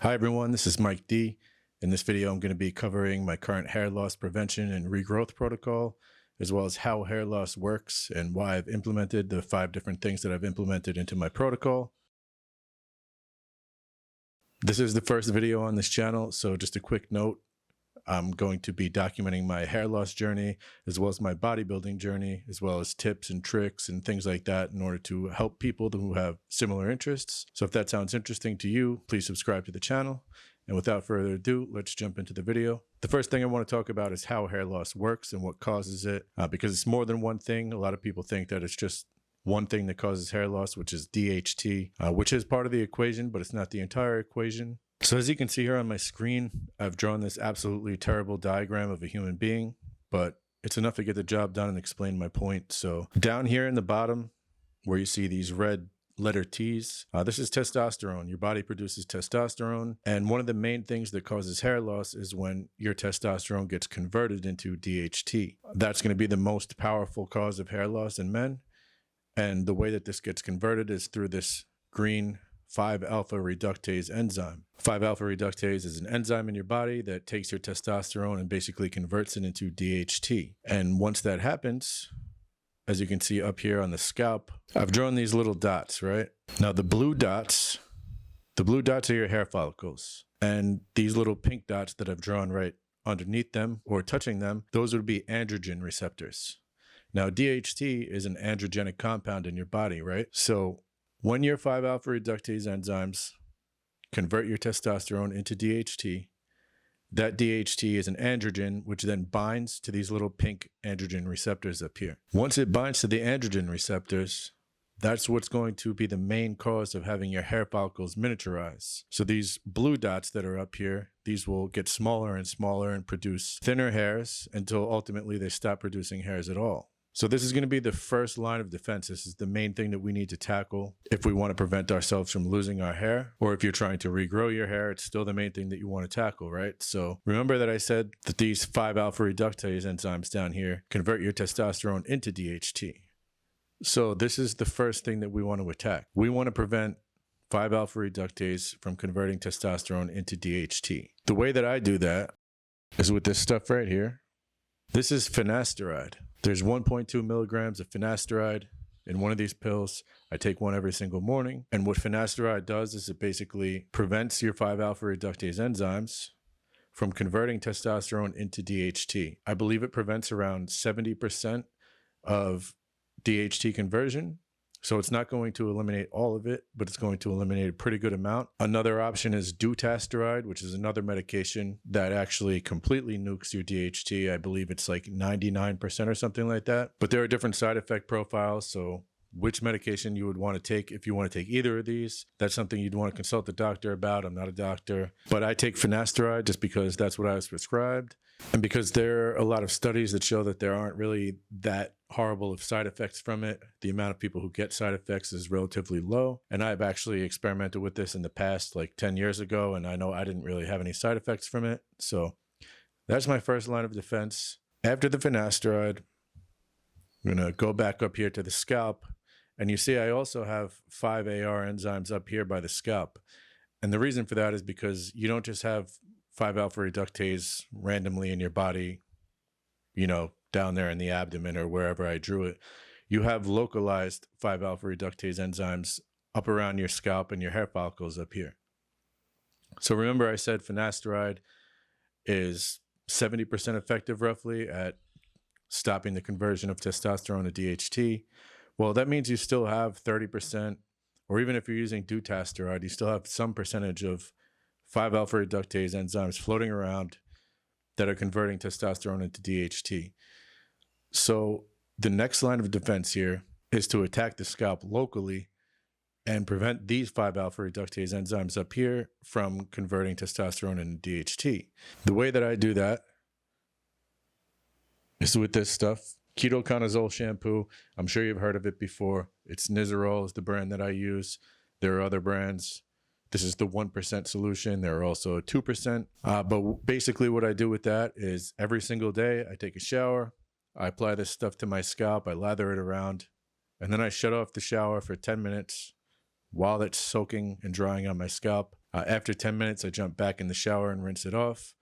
Hi everyone, this is Mike D. In this video, I'm going to be covering my current hair loss prevention and regrowth protocol, as well as how hair loss works and why I've implemented the 5 different things that I've implemented into my protocol. This is the first video on this channel, so just a quick note. I'm going to be documenting my hair loss journey, as well as my bodybuilding journey, as well as tips and tricks and things like that in order to help people who have similar interests. So if that sounds interesting to you, please subscribe to the channel. And without further ado, let's jump into the video. The first thing I want to talk about is how hair loss works and what causes it, because it's more than one thing. A lot of people think that it's just one thing that causes hair loss, which is DHT, which is part of the equation, but it's not the entire equation. So as you can see here on my screen, I've drawn this absolutely terrible diagram of a human being, but it's enough to get the job done and explain my point. So down here in the bottom, where you see these red letter T's, this is testosterone. Your body produces testosterone. And one of the main things that causes hair loss is when your testosterone gets converted into DHT. That's going to be the most powerful cause of hair loss in men. And the way that this gets converted is through this green 5-alpha reductase enzyme. 5-alpha reductase is an enzyme in your body that takes your testosterone and basically converts it into DHT. And once that happens, as you can see up here on the scalp, I've drawn these little dots, right? Now the blue dots are your hair follicles. And these little pink dots that I've drawn right underneath them or touching them, those would be androgen receptors. Now DHT is an androgenic compound in your body, right? So when your 5-alpha reductase enzymes convert your testosterone into DHT, that DHT is an androgen, which then binds to these little pink androgen receptors up here. Once it binds to the androgen receptors, that's what's going to be the main cause of having your hair follicles miniaturize. So these blue dots that are up here, these will get smaller and smaller and produce thinner hairs until ultimately they stop producing hairs at all. So this is going to be the first line of defense. This is the main thing that we need to tackle if we want to prevent ourselves from losing our hair, or if you're trying to regrow your hair, it's still the main thing that you want to tackle, right? So remember that I said that these 5-alpha reductase enzymes down here convert your testosterone into DHT. So this is the first thing that we want to attack. We want to prevent 5-alpha reductase from converting testosterone into DHT. The way that I do that is with this stuff right here. This is Finasteride. There's 1.2 milligrams of Finasteride in one of these pills. I take one every single morning. And what Finasteride does is it basically prevents your 5-alpha reductase enzymes from converting testosterone into DHT. I believe it prevents around 70% of DHT conversion. So it's not going to eliminate all of it, but it's going to eliminate a pretty good amount. Another option is Finasteride, which is another medication that actually completely nukes your DHT. I believe it's like 99% or something like that. But there are different side effect profiles. So which medication you would want to take, if you want to take either of these, that's something you'd want to consult the doctor about. I'm not a doctor, but I take Finasteride just because that's what I was prescribed. And because there are a lot of studies that show that there aren't really that horrible of side effects from it. The amount of people who get side effects is relatively low. And I've actually experimented with this in the past, like 10 years ago, and I know I didn't really have any side effects from it. So that's my first line of defense. After the Finasteride, I'm going to go back up here to the scalp. And you see I also have 5-AR enzymes up here by the scalp. And the reason for that is because you don't just have 5-alpha reductase randomly in your body, you know, down there in the abdomen or wherever I drew it. You have localized 5-alpha reductase enzymes up around your scalp and your hair follicles up here. So remember I said Finasteride is 70% effective roughly at stopping the conversion of testosterone to DHT. Well, that means you still have 30%, or even if you're using Finasteride, you still have some percentage of 5-alpha reductase enzymes floating around that are converting testosterone into DHT. So the next line of defense here is to attack the scalp locally and prevent these 5-alpha reductase enzymes up here from converting testosterone into DHT. The way that I do that is with this stuff. Ketoconazole shampoo. I'm sure you've heard of it before. It's Nizoral is the brand that I use. There are other brands. This is the 1% solution. There are also 2%. But basically what I do with that is every single day I take a shower. I apply this stuff to my scalp. I lather it around. And then I shut off the shower for 10 minutes while it's soaking and drying on my scalp. After 10 minutes, I jump back in the shower and rinse it off.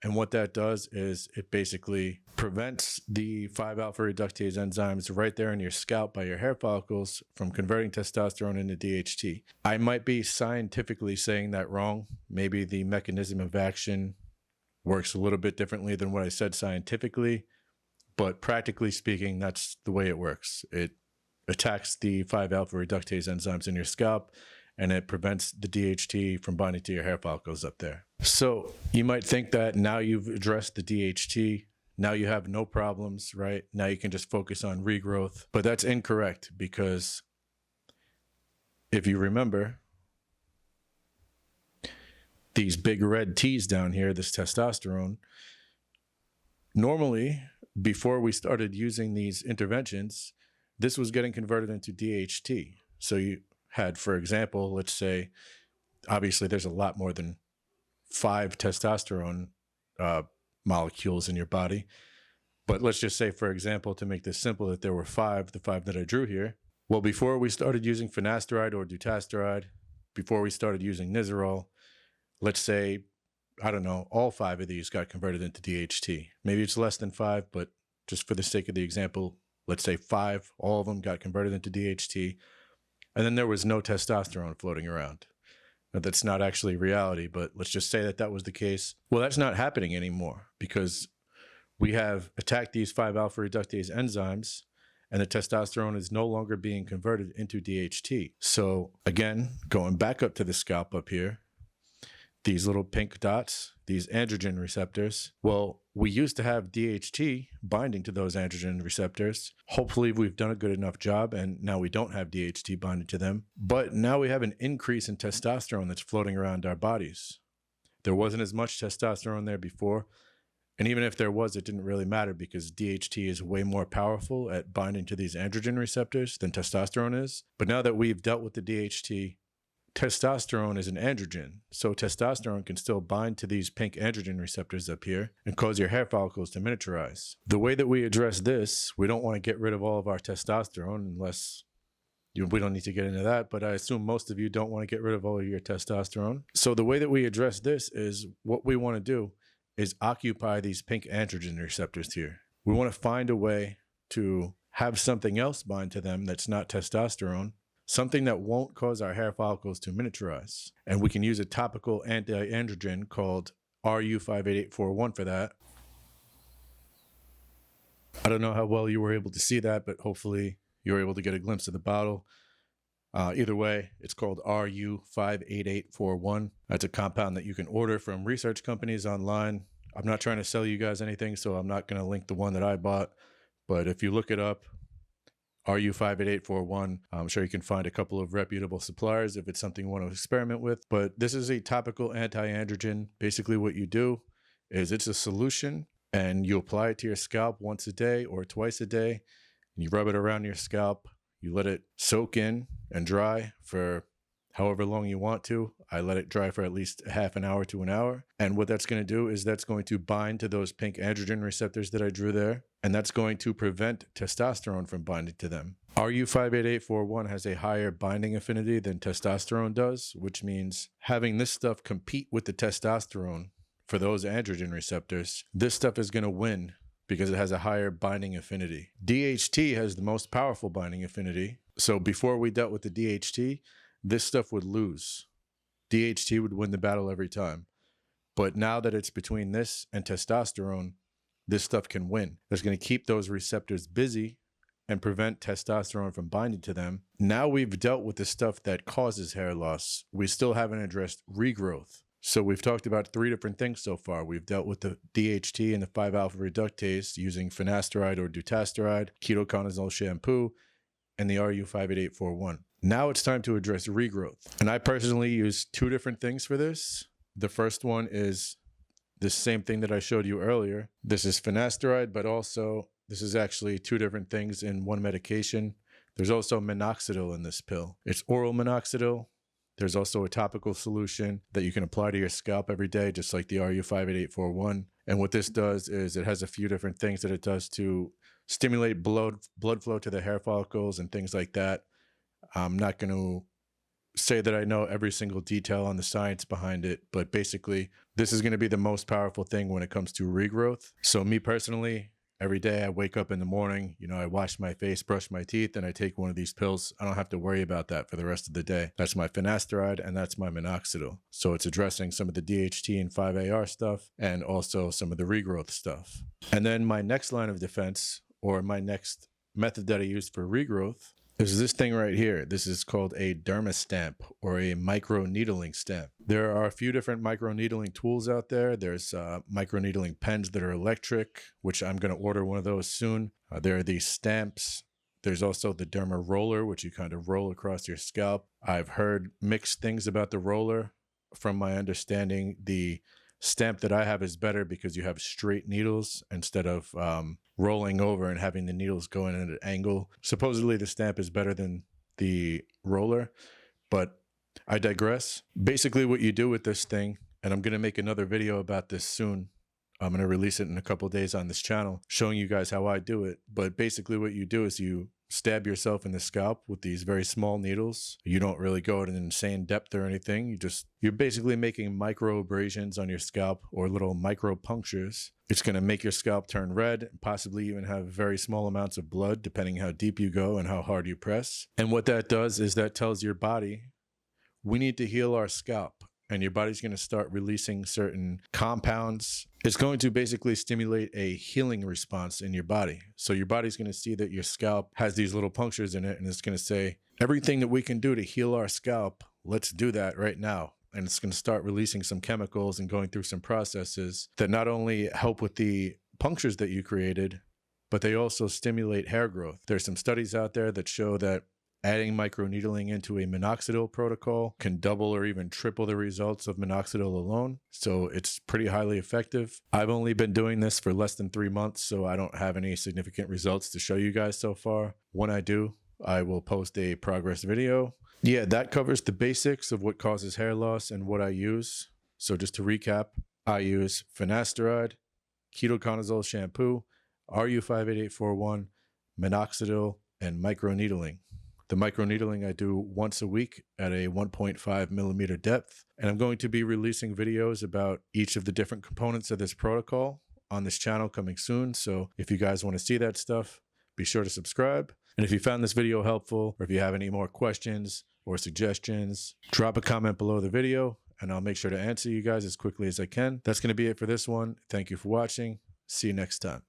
And what that does is it basically prevents the 5-alpha reductase enzymes right there in your scalp by your hair follicles from converting testosterone into DHT. I might be scientifically saying that wrong. Maybe the mechanism of action works a little bit differently than what I said scientifically, but practically speaking, that's the way it works. It attacks the 5-alpha reductase enzymes in your scalp, and it prevents the DHT from binding to your hair follicles up there. So you might think that now you've addressed the DHT, now you have no problems, right? Now you can just focus on regrowth. But that's incorrect, because if you remember, these big red T's down here, this testosterone, normally before we started using these interventions, this was getting converted into DHT. So you had, for example, let's say, obviously there's a lot more than 5 testosterone molecules in your body. But let's just say, for example, to make this simple, that there were 5, the 5 that I drew here. Well, before we started using finasteride or dutasteride, before we started using Nizoral, let's say, I don't know, all 5 of these got converted into DHT. Maybe it's less than 5, but just for the sake of the example, let's say 5, all of them got converted into DHT. And then there was no testosterone floating around. Now, that's not actually reality, but let's just say that that was the case. Well, that's not happening anymore, because we have attacked these 5-alpha reductase enzymes, and the testosterone is no longer being converted into DHT. So again, going back up to the scalp up here, these little pink dots, these androgen receptors, well, we used to have DHT binding to those androgen receptors. Hopefully we've done a good enough job, and now we don't have DHT binding to them. But now we have an increase in testosterone that's floating around our bodies. There wasn't as much testosterone there before. And even if there was, it didn't really matter, because DHT is way more powerful at binding to these androgen receptors than testosterone is. But now that we've dealt with the DHT, testosterone is an androgen, so testosterone can still bind to these pink androgen receptors up here and cause your hair follicles to miniaturize. The way that we address this, we don't want to get rid of all of our testosterone, unless we don't need to get into that, but I assume most of you don't want to get rid of all of your testosterone. So the way that we address this is, what we want to do is occupy these pink androgen receptors here. We want to find a way to have something else bind to them that's not testosterone, something that won't cause our hair follicles to miniaturize. And we can use a topical anti-androgen called RU58841 for that. I don't know how well you were able to see that, but hopefully you were able to get a glimpse of the bottle. Either way, it's called RU58841. That's a compound that you can order from research companies online. I'm not trying to sell you guys anything, so I'm not going to link the one that I bought. But if you look it up, RU58841, I'm sure you can find a couple of reputable suppliers if it's something you want to experiment with. But this is a topical anti-androgen. Basically what you do is, it's a solution, and you apply it to your scalp once a day or twice a day. And you rub it around your scalp. You let it soak in and dry for however long you want to. I let it dry for at least half an hour to an hour. And what that's going to do is, that's going to bind to those pink androgen receptors that I drew there. And that's going to prevent testosterone from binding to them. RU58841 has a higher binding affinity than testosterone does, which means having this stuff compete with the testosterone for those androgen receptors, this stuff is going to win because it has a higher binding affinity. DHT has the most powerful binding affinity. So before we dealt with the DHT, this stuff would lose. DHT would win the battle every time. But now that it's between this and testosterone, this stuff can win. It's going to keep those receptors busy and prevent testosterone from binding to them. Now we've dealt with the stuff that causes hair loss. We still haven't addressed regrowth. So we've talked about 3 different things so far. We've dealt with the DHT and the 5-alpha reductase using finasteride or dutasteride, ketoconazole shampoo, and the RU58841. Now it's time to address regrowth. And I personally use 2 different things for this. The first one is the same thing that I showed you earlier. This is finasteride, but also this is actually 2 different things in one medication. There's also minoxidil in this pill. It's oral minoxidil. There's also a topical solution that you can apply to your scalp every day, just like the RU58841. And what this does is, it has a few different things that it does to stimulate blood flow to the hair follicles and things like that. I'm not going to say that I know every single detail on the science behind it, but basically this is going to be the most powerful thing when it comes to regrowth. So me personally, every day I wake up in the morning, I wash my face, brush my teeth, and I take one of these pills. I don't have to worry about that for the rest of the day. That's my Finasteride and that's my Minoxidil. So it's addressing some of the DHT and 5-AR stuff and also some of the regrowth stuff. And then my next line of defense, or my next method that I use for regrowth, is this thing right here. This is called a Derma stamp, or a microneedling stamp. There are a few different microneedling tools out there. There's microneedling pens that are electric, which I'm going to order one of those soon. There are these stamps. There's also the Derma roller, which you kind of roll across your scalp. I've heard mixed things about the roller. From my understanding, the stamp that I have is better because you have straight needles instead of rolling over and having the needles go in at an angle. Supposedly the stamp is better than the roller, but I digress. Basically what you do with this thing, and I'm going to make another video about this soon. I'm going to release it in a couple of days on this channel showing you guys how I do it. But basically what you do is you stab yourself in the scalp with these very small needles. You don't really go at an insane depth or anything. You're basically making micro abrasions on your scalp, or little micro punctures. It's going to make your scalp turn red, possibly even have very small amounts of blood, depending how deep you go and how hard you press. And what that does is that tells your body, we need to heal our scalp. And your body's going to start releasing certain compounds. It's going to basically stimulate a healing response in your body. So your body's going to see that your scalp has these little punctures in it, and it's going to say, everything that we can do to heal our scalp, let's do that right now. And it's going to start releasing some chemicals and going through some processes that not only help with the punctures that you created, but they also stimulate hair growth. There's some studies out there that show that adding microneedling into a minoxidil protocol can double or even triple the results of minoxidil alone. So it's pretty highly effective. I've only been doing this for less than 3 months, so I don't have any significant results to show you guys so far. When I do, I will post a progress video. Yeah, that covers the basics of what causes hair loss and what I use. So just to recap, I use Finasteride, Ketoconazole shampoo, RU58841, Minoxidil, and microneedling. The microneedling I do once a week at a 1.5 millimeter depth. And I'm going to be releasing videos about each of the different components of this protocol on this channel coming soon. So if you guys want to see that stuff, be sure to subscribe. And if you found this video helpful, or if you have any more questions or suggestions, drop a comment below the video and I'll make sure to answer you guys as quickly as I can. That's going to be it for this one. Thank you for watching. See you next time.